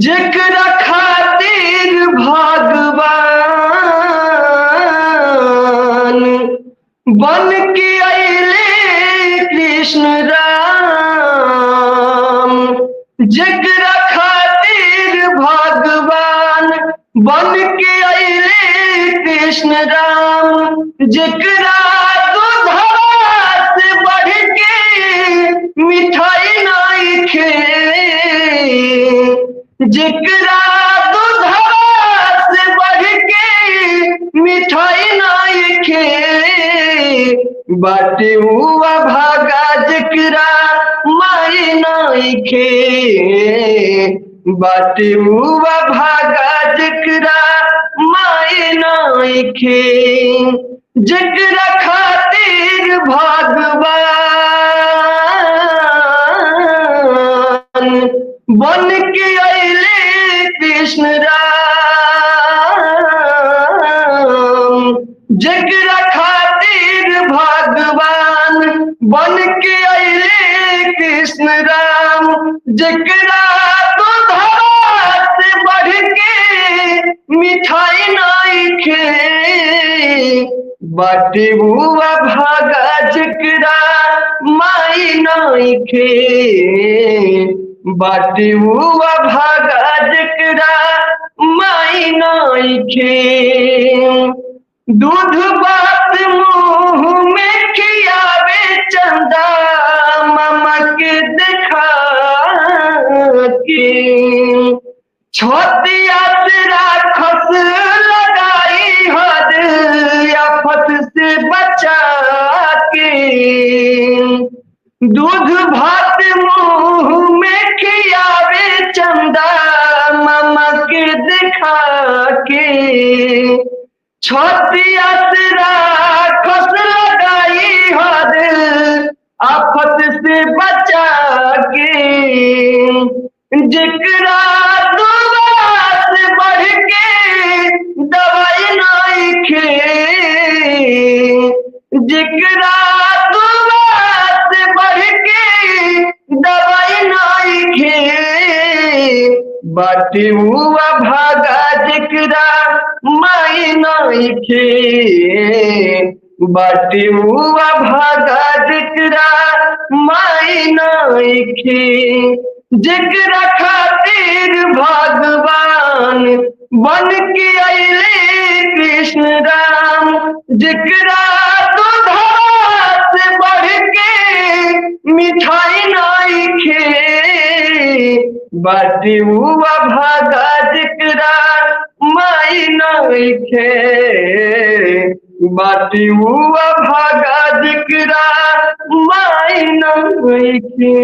जेकरा खातिर भगवान बन के अइले कृष्ण राम। जेकरा खातिर भगवान बन के अइले कृष्ण राम। जेकरा दूधवा से बढ़ के मिठाई नइखे। जेकरा दूधवा से बढ़ के मिठाई नइखे। बाटे हुआ भागा जेकरा माई नइखे। बाटे हुआ भागा जेकरा माई नइखे। जेकरा खातिर भगवान बन के अइले कृष्ण राम। जेकरा खातिर भगवान बन के अइले कृष्ण राम। जेकरा दूधवा से बढ़ के मिठाई नइखे। बाटे हुआ भागा जेकरा माई नइखे। बाटे हुआ भागा जेकरा माई नइखे। दूध बात मुंह में खियावे चंदा मामा के देखा के। छतिया से राखस लगाई हद आफत से बचा के। दूध भात मुंह में खियावे चंदा मामा के देखा के। छतिया से राखस लगाई हद आफत से बचा के। जेकरा दुआ से बढ़ के दवाई नइखे। जेकरा दुआ से बढ़ के दवाई नइखे। बाटे हुआ भागा जेकरा माई नइखे। बाटे हुआ भागा जेकरा माई नइखे। जेकरा खातिर भगवान बन के अइले कृष्ण राम। जेकरा दूधवा से बढ़ के मिठाई नइखे। बाटे हुआ भागा जेकरा माई नइखे। बाटे हुआ भागा जेकरा माई नइखे।